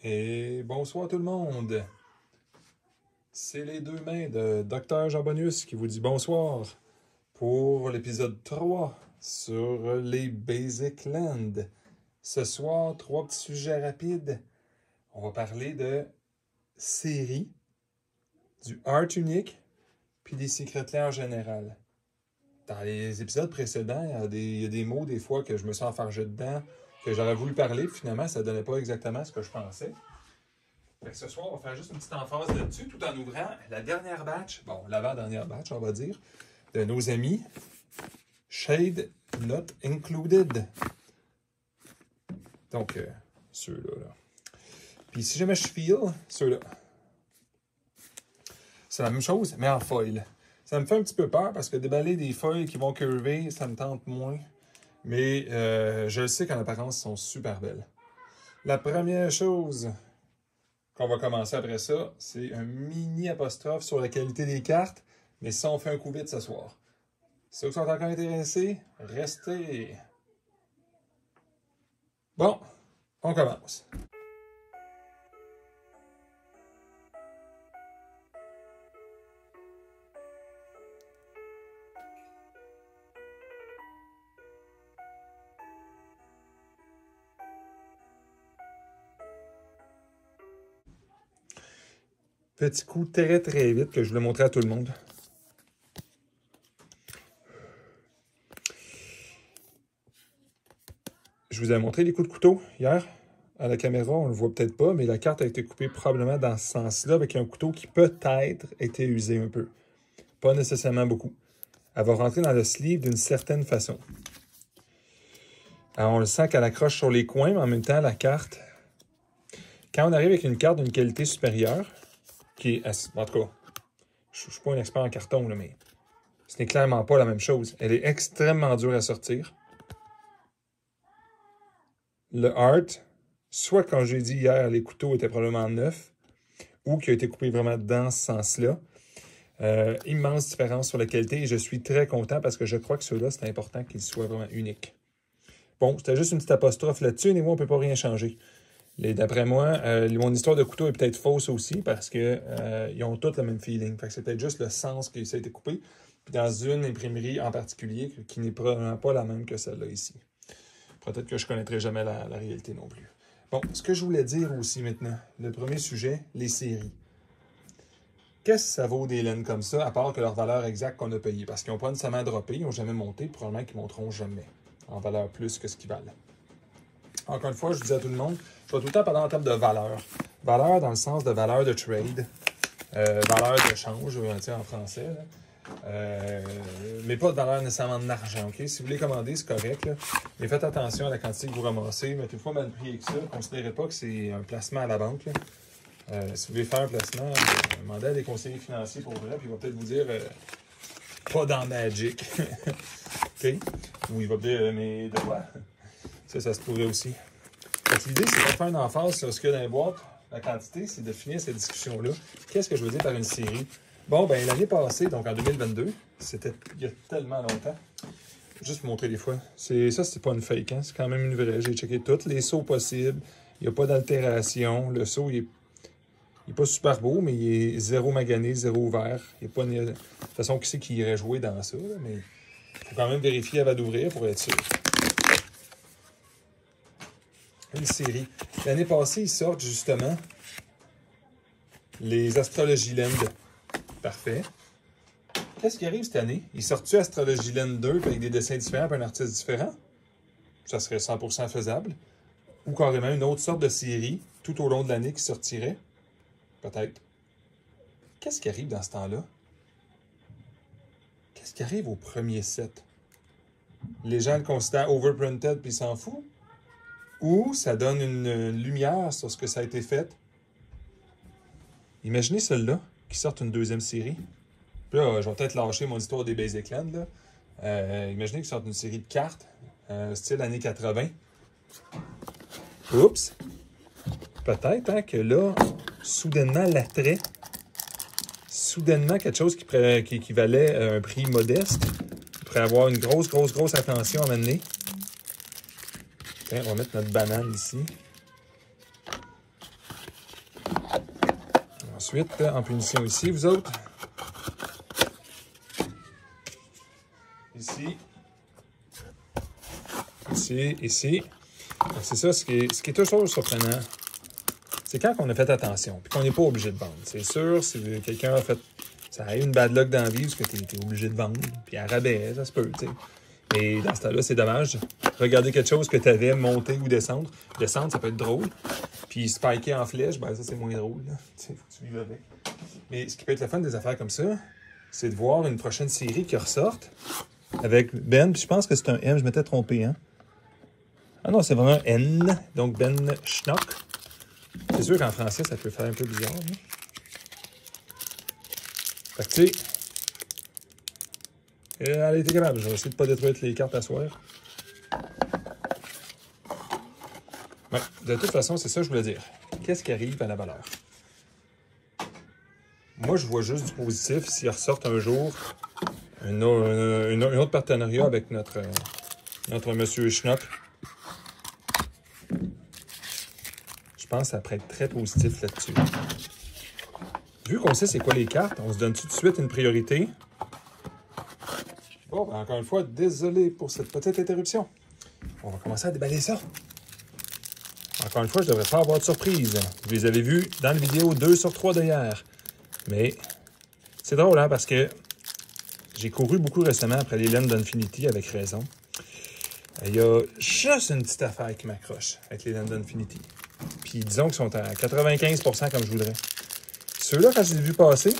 Et bonsoir tout le monde. C'est les deux mains de Dr. Jean Bonius qui vous dit bonsoir pour l'épisode 3 sur les Basic Land. Ce soir, 3 petits sujets rapides. On va parler de séries, du art unique, puis des secrets en général. Dans les épisodes précédents, il y a des mots des fois que je me sens enfargé dedans, que j'aurais voulu parler, puis finalement, ça ne donnait pas exactement ce que je pensais. Fait que ce soir, on va faire juste une petite emphase là-dessus, tout en ouvrant la dernière batch, bon, l'avant-dernière batch, on va dire, de nos amis Shade Not Included. Donc, ceux-là. Là. Puis si jamais je file, ceux-là. C'est la même chose, mais en foil. Ça me fait un petit peu peur parce que déballer des feuilles qui vont curver, ça me tente moins. Mais je le sais qu'en apparence, elles sont super belles. La première chose qu'on va commencer après ça, c'est un mini apostrophe sur la qualité des cartes. Mais ça, on fait un coup vite ce soir. Ceux qui sont encore intéressés, restez. Bon, on commence. Petit coup très très vite que je voulais montrer à tout le monde. Je vous ai montré les coups de couteau hier. À la caméra, on ne le voit peut-être pas, mais la carte a été coupée probablement dans ce sens-là avec un couteau qui peut-être a été usé un peu. Pas nécessairement beaucoup. Elle va rentrer dans le sleeve d'une certaine façon. Alors, on le sent qu'elle accroche sur les coins, mais en même temps, la carte... Quand on arrive avec une carte d'une qualité supérieure, qui est... En tout cas, je ne suis pas un expert en carton, là, mais ce n'est clairement pas la même chose. Elle est extrêmement dure à sortir. Le art, soit quand j'ai dit hier, les couteaux étaient probablement neufs, ou qui a été coupé vraiment dans ce sens-là. Immense différence sur la qualité et je suis très content parce que je crois que ceux-là, c'est important qu'ils soient vraiment uniques. Bon, c'était juste une petite apostrophe là-dessus, et moi, on ne peut pas rien changer. D'après moi, mon histoire de couteau est peut-être fausse aussi parce qu'ils ont tous le même feeling. Fait que c'est peut-être juste le sens que ça a été coupé. Puis dans une imprimerie en particulier qui n'est probablement pas la même que celle-là ici. Peut-être que je ne connaîtrai jamais la réalité non plus. Bon, ce que je voulais dire aussi maintenant, le premier sujet, les séries. Qu'est-ce que ça vaut des laines comme ça, à part que leur valeur exacte qu'on a payée? Parce qu'ils n'ont pas nécessairement droppé, ils n'ont jamais monté, probablement qu'ils ne monteront jamais en valeur plus que ce qu'ils valent. Encore une fois, je disais à tout le monde, je vais tout le temps parler en termes de valeur. Valeur dans le sens de valeur de trade, valeur de change, en français, là. Mais pas de valeur nécessairement de l'argent, OK? Si vous voulez commander, c'est correct, là. Mais faites attention à la quantité que vous ramassez. Mettez une fois mal pris avec ça. Considérez pas que c'est un placement à la banque, là. Si vous voulez faire un placement, demandez à des conseillers financiers pour vrai, puis il va peut-être vous dire pas dans Magic. OK? Ou il va dire mais de quoi? Ça se pourrait aussi. L'idée, c'est pas de faire une emphase sur ce qu'il y a dans les boîtes. La quantité, c'est de finir cette discussion-là. Qu'est-ce que je veux dire par une série? Bon, ben l'année passée, donc en 2022, c'était il y a tellement longtemps. Juste vous montrer des fois. Ça, c'est pas une fake, hein? C'est quand même une vraie. J'ai checké toutes les sauts possibles. Il n'y a pas d'altération. Le saut, il n'est pas super beau, mais il est zéro magané, zéro ouvert. Il n'y a pas de toute façon, qui c'est qui irait jouer dans ça, là, mais il faut quand même vérifier avant d'ouvrir pour être sûr. Une série. L'année passée, ils sortent justement les Astrology Land. Parfait. Qu'est-ce qui arrive cette année? Ils sortent-tu Astrology Land 2 avec des dessins différents et un artiste différent? Ça serait 100% faisable. Ou carrément une autre sorte de série tout au long de l'année qui sortirait? Peut-être. Qu'est-ce qui arrive dans ce temps-là? Qu'est-ce qui arrive au premier set? Les gens le considèrent overprinted puis ils s'en foutent? Ou ça donne une lumière sur ce que ça a été fait? Imaginez celle-là qui sortent une deuxième série. Puis là, je vais peut-être lâcher mon histoire des Basic Land. Imaginez qu'ils sortent une série de cartes, style années 80. Oups! Peut-être hein, que là, soudainement, l'attrait, soudainement, quelque chose qui équivalait à un prix modeste, pourrait avoir une grosse attention à m'amener. On va mettre notre banane ici. Ensuite, en punition ici, vous autres. Ici. Ici, ici. C'est ça, ce qui est toujours surprenant, c'est quand on a fait attention, puis qu'on n'est pas obligé de vendre. C'est sûr, si quelqu'un a fait... Ça a eu une bad luck dans la vie, parce que tu es obligé de vendre, puis à rabais, ça se peut, tu sais. Mais dans ce temps-là, c'est dommage. Regarder quelque chose que tu avais, monter ou descendre. Descendre, ça peut être drôle. Puis spiker en flèche, ben ça, c'est moins drôle. Tu sais, faut que tu vives avec. Mais ce qui peut être le fun des affaires comme ça, c'est de voir une prochaine série qui ressorte avec Ben. Puis je pense que c'est un M, je m'étais trompé, hein. Ah non, c'est vraiment un N, donc Ben Schnock. C'est sûr qu'en français, ça peut faire un peu bizarre. Hein? Fait que tu sais, elle a été capable. Je vais essayer de ne pas détruire les cartes à soir. Ouais, de toute façon, c'est ça que je voulais dire. Qu'est-ce qui arrive à la valeur? Moi, je vois juste du positif s'ils ressortent un jour un autre partenariat avec notre monsieur Schnock. Je pense que ça pourrait être très positif là-dessus. Vu qu'on sait c'est quoi les cartes, on se donne tout de suite une priorité. Bon, ben encore une fois, désolé pour cette petite interruption. On va commencer à déballer ça. Encore une fois, je ne devrais pas avoir de surprise. Vous les avez vus dans la vidéo 2 sur 3 d'hier. Mais c'est drôle, hein, parce que j'ai couru beaucoup récemment après les laines d'Infinity avec raison. Il y a juste une petite affaire qui m'accroche avec les laines d'Infinity. Puis disons qu'ils sont à 95% comme je voudrais. Ceux-là, quand je les ai vus passer,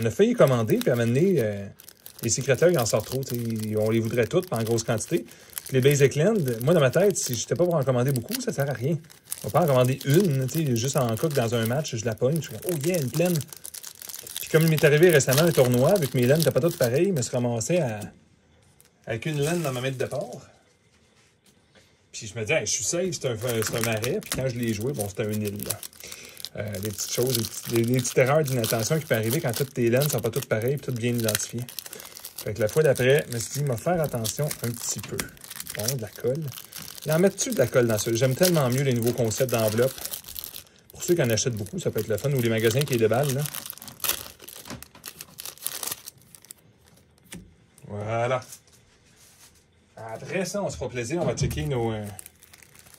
on a failli commander, puis à un moment donné, les secrétaires, ils en sortent trop. On les voudrait toutes, en grosse quantité. Puis les Basic Land, moi, dans ma tête, si je n'étais pas pour en commander beaucoup, ça ne sert à rien. On peut en commander une, juste en coque dans un match, je la pogne, je suis comme, oh yeah, une pleine. Puis comme il m'est arrivé récemment un tournoi, avec mes laines n'étaient pas toutes pareilles, je me suis ramassé avec une laine dans ma main de départ. Puis je me dis, hey, je suis safe, c'est un marais. Puis quand je l'ai joué, bon, c'était un île. Des petites choses, des petites erreurs d'inattention qui peuvent arriver quand toutes tes laines ne sont pas toutes pareilles et toutes bien identifiées. Fait que la fois d'après, je me suis dit, il m'a faire attention un petit peu. Bon, de la colle. Et en mettre-tu de la colle dans ça? J'aime tellement mieux les nouveaux concepts d'enveloppe. Pour ceux qui en achètent beaucoup, ça peut être le fun. Ou les magasins qui les déballent, là. Voilà. Après ça, on se fera plaisir. On va checker nos...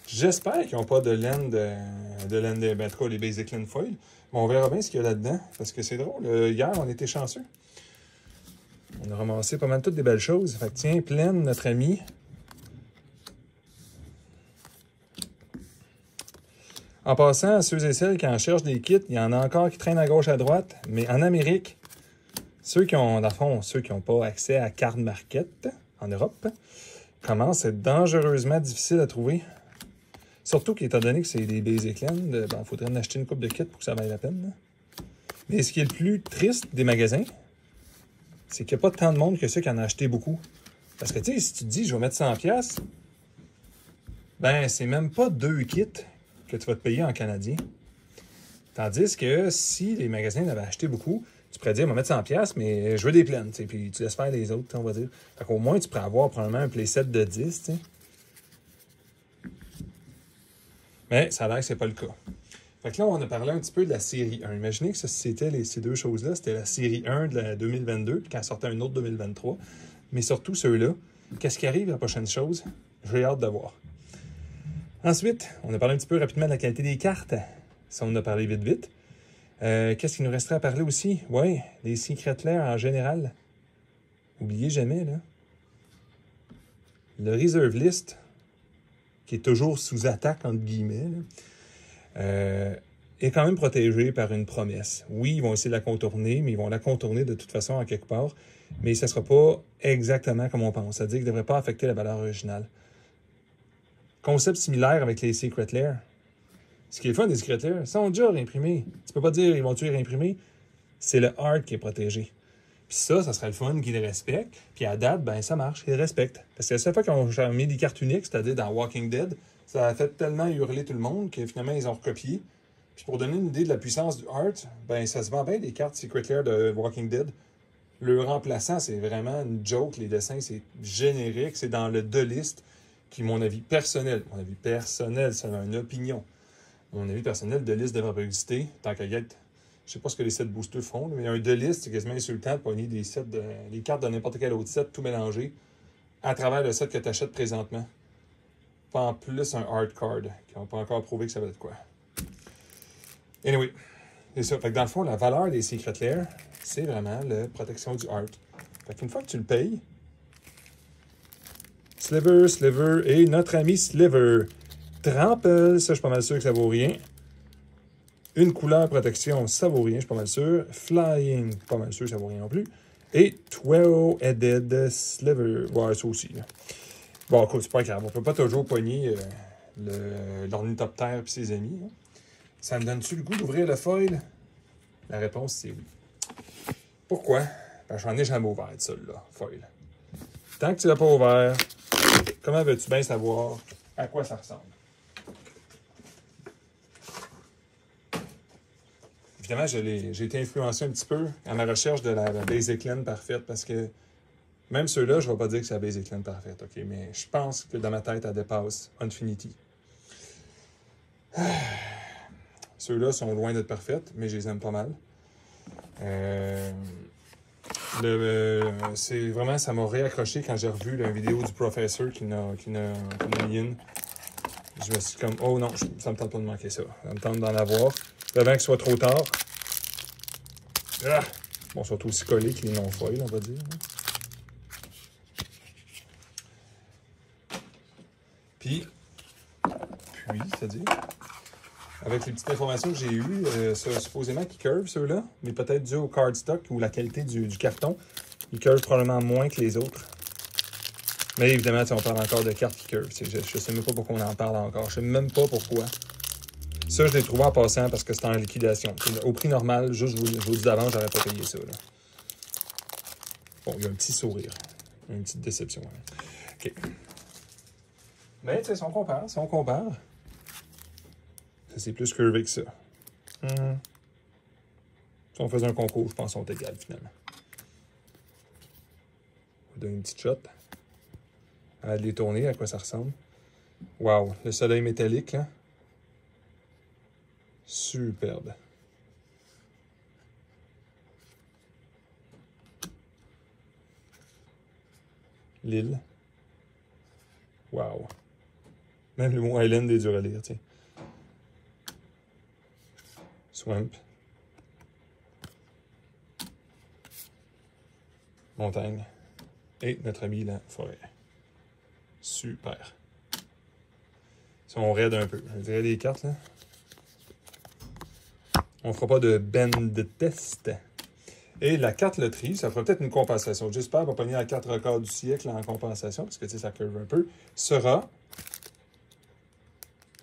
J'espère qu'ils n'ont pas de laine ben, en tout cas, les Basic Land Foil. Mais on verra bien ce qu'il y a là-dedans. Parce que c'est drôle. Hier, on était chanceux. On a ramassé pas mal toutes des belles choses. Fait que tiens, pleine, notre ami. En passant, à ceux et celles qui en cherchent des kits, il y en a encore qui traînent à gauche, à droite. Mais en Amérique, ceux qui ont, dans le fond, ceux qui n'ont pas accès à Card Market en Europe, commencent à être dangereusement difficile à trouver. Surtout qu'étant donné que c'est des Basic Land, il faudrait en acheter une coupe de kits pour que ça vaille la peine. Là. Mais ce qui est le plus triste des magasins, c'est qu'il n'y a pas tant de monde que ceux qui en ont acheté beaucoup. Parce que, tu sais, si tu te dis, je vais mettre 100$, ben, c'est même pas 2 kits que tu vas te payer en canadien. Tandis que si les magasins en avaient acheté beaucoup, tu pourrais dire, je vais mettre 100$, mais je veux des plaines, tu sais, puis tu laisses faire les autres, on va dire. Fait qu'au moins, tu pourrais avoir probablement un playset de 10, tu sais. Mais ça a l'air que c'est pas le cas. Fait que là, on a parlé un petit peu de la série 1. Imaginez que c'était ces deux choses-là. C'était la série 1 de la 2022, puis quand sortait un autre 2023. Mais surtout ceux-là. Qu'est-ce qui arrive la prochaine chose? J'ai hâte de voir. Ensuite, on a parlé un petit peu rapidement de la qualité des cartes. Ça, on a parlé vite. Qu'est-ce qu'il nous resterait à parler aussi? Oui, les Secret Lair en général. Oubliez jamais, là. Le Reserve List, qui est toujours sous attaque, entre guillemets, est quand même protégé par une promesse. Oui, ils vont essayer de la contourner, mais ils vont la contourner de toute façon à quelque part. Mais ça ne sera pas exactement comme on pense. C'est-à-dire qu'il ne devrait pas affecter la valeur originale. Concept similaire avec les Secret Lair. Ce qui est le fun des Secret Lair, ils sont déjà réimprimés. Tu peux pas dire ils vont-tu les réimprimer. C'est le art qui est protégé. Puis ça serait le fun qu'ils les respectent. Puis à date, ben ça marche, ils les respectent. Parce que la seule fois qu'ils ont mis des cartes uniques, c'est-à-dire dans Walking Dead, ça a fait tellement hurler tout le monde que finalement ils ont recopié. Puis pour donner une idée de la puissance du art, ben ça se vend bien des cartes Secret Lair de Walking Dead. Le remplaçant, c'est vraiment une joke. Les dessins, c'est générique. C'est dans le The List, qui, mon avis personnel, c'est une opinion. Mon avis personnel, The List devrait pas exister. Tant qu'à y être, Je sais pas ce que les sets boosters font, mais un de liste, c'est quasiment insultant de pogner les cartes de n'importe quel autre set, tout mélangé, à travers le set que tu achètes présentement. Pas en plus un hard card, qui n'ont pas encore prouvé que ça va être quoi. Anyway, c'est ça. Fait que dans le fond, la valeur des Secret Lair, c'est vraiment la protection du art. Fait qu'une fois que tu le payes, Sliver et notre ami Sliver. Trample, ça je suis pas mal sûr que ça vaut rien. Une couleur protection, ça vaut rien, je suis pas mal sûr. Flying, pas mal sûr que ça vaut rien non plus. Et 12-headed Sliver, ouais, ça aussi. Là. Bon, écoute, c'est pas grave, on peut pas toujours pogner l'ornithoptère et ses amis. Hein. Ça me donne-tu le goût d'ouvrir le foil? La réponse, c'est oui. Pourquoi? Ben, j'en ai jamais ouvert de celui-là, foil. Tant que tu l'as pas ouvert, comment veux-tu bien savoir à quoi ça ressemble? Évidemment, j'ai été influencé un petit peu à ma recherche de la Basic Land parfaite parce que même ceux-là, je ne vais pas dire que c'est la Basic Land parfaite, OK? Mais je pense que dans ma tête, elle dépasse Infinity. Ceux-là sont loin d'être parfaites, mais je les aime pas mal. C'est vraiment, ça m'a réaccroché quand j'ai revu la vidéo du professeur qui n'a mis une. Je me suis comme, oh non, ça me tente pas de manquer ça. Ça me tente d'en avoir. Avant qu'il soit trop tard. Ah! Bon, ils sont aussi collés que les non-foils, on va dire. Puis, c'est-à-dire, avec les petites informations que j'ai eues, supposément qu'ils curvent ceux-là, mais peut-être dû au cardstock ou la qualité du carton, ils curvent probablement moins que les autres. Mais évidemment, on parle encore de cartes qui curvent. Je ne sais même pas pourquoi on en parle encore. Je ne sais même pas pourquoi. Ça, je l'ai trouvé en passant parce que c'était en liquidation. Au prix normal, juste je vous dis d'avance, j'aurais pas payé ça. Là. Bon, il y a un petit sourire. Une petite déception. Hein. OK. Mais, tu sais, si on compare, ça c'est plus curvé que ça. Si on faisait un concours, je pense qu'on est égal, finalement. On va donner une petite shot. À les tourner, à quoi ça ressemble. Wow, le soleil métallique, là. Superbe. L'île. Wow. Même le mot Island est dur à lire, tiens. Swamp. Montagne. Et notre ami la forêt. Super. Si on raide un peu. Je dirais les cartes, là. On fera pas de bend de test. Et la carte loterie, ça fera peut-être une compensation. J'espère qu'on va pogner la carte record du siècle en compensation, parce que tu sais, ça curve un peu. Sera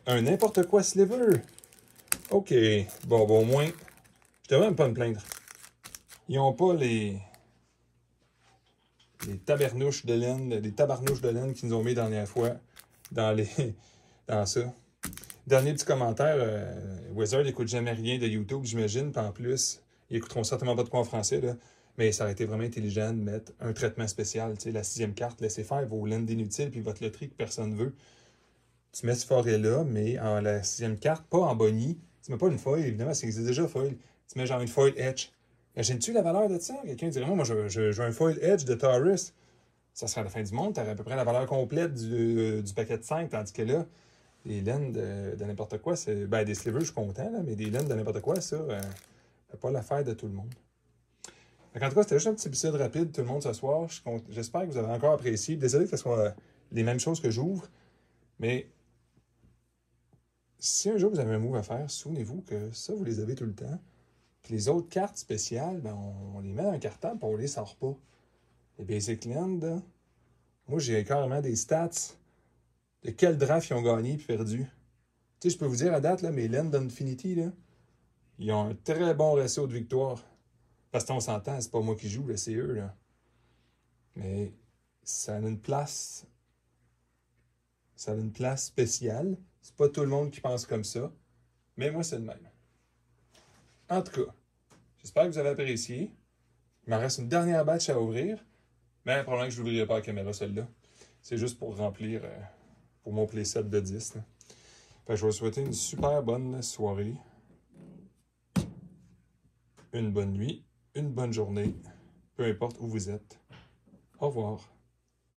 un n'importe quoi Sliver. OK. Bon, au moins, je devrais même pas me plaindre. Ils n'ont pas les tabarnouches de laine qu'ils nous ont mis la dernière fois dans ça. Dernier petit commentaire, Wizard n'écoute jamais rien de YouTube, j'imagine, puis en plus, ils écouteront certainement pas de quoi en français, là, mais ça aurait été vraiment intelligent de mettre un traitement spécial, tu sais, la 6e carte, laissez faire vos laines d'inutiles, puis votre loterie que personne ne veut. Tu mets ce forêt-là, mais en la 6e carte, pas en bonnie. Tu mets pas une foil, évidemment, c'est déjà foil. Tu mets genre une foil Edge. Imagines-tu la valeur de ça? Quelqu'un dirait, moi, je veux un foil Edge de Taurus. Ça serait à la fin du monde, tu aurais à peu près la valeur complète du paquet de 5, tandis que là, les laines de n'importe quoi, c'est. Ben, des slivers, je suis content, là, mais des laines de n'importe quoi, ça, c'est pas l'affaire de tout le monde. En tout cas, c'était juste un petit épisode rapide, tout le monde ce soir. J'espère que vous avez encore apprécié. Désolé que ce soit les mêmes choses que j'ouvre, mais si un jour vous avez un move à faire, souvenez-vous que ça, vous les avez tout le temps. Puis les autres cartes spéciales, ben, on les met dans un cartable et on les sort pas. Les Basic Land, là, moi, j'ai carrément des stats de quel draft ils ont gagné et perdu. Tu sais, je peux vous dire à date, là, mes Lands d'Infinity, là, ils ont un très bon ratio de victoire. Parce qu'on s'entend, c'est pas moi qui joue, c'est eux, là. Mais ça a une place. Ça a une place spéciale. C'est pas tout le monde qui pense comme ça. Mais moi, c'est le même. En tout cas, j'espère que vous avez apprécié. Il m'en reste une dernière batch à ouvrir. Mais probablement que je n'ouvrirai pas la caméra, celle-là. C'est juste pour remplir pour mon playset de 10. Là. Fait que je vais vous souhaiter une super bonne soirée. une bonne nuit, une bonne journée, peu importe où vous êtes. Au revoir.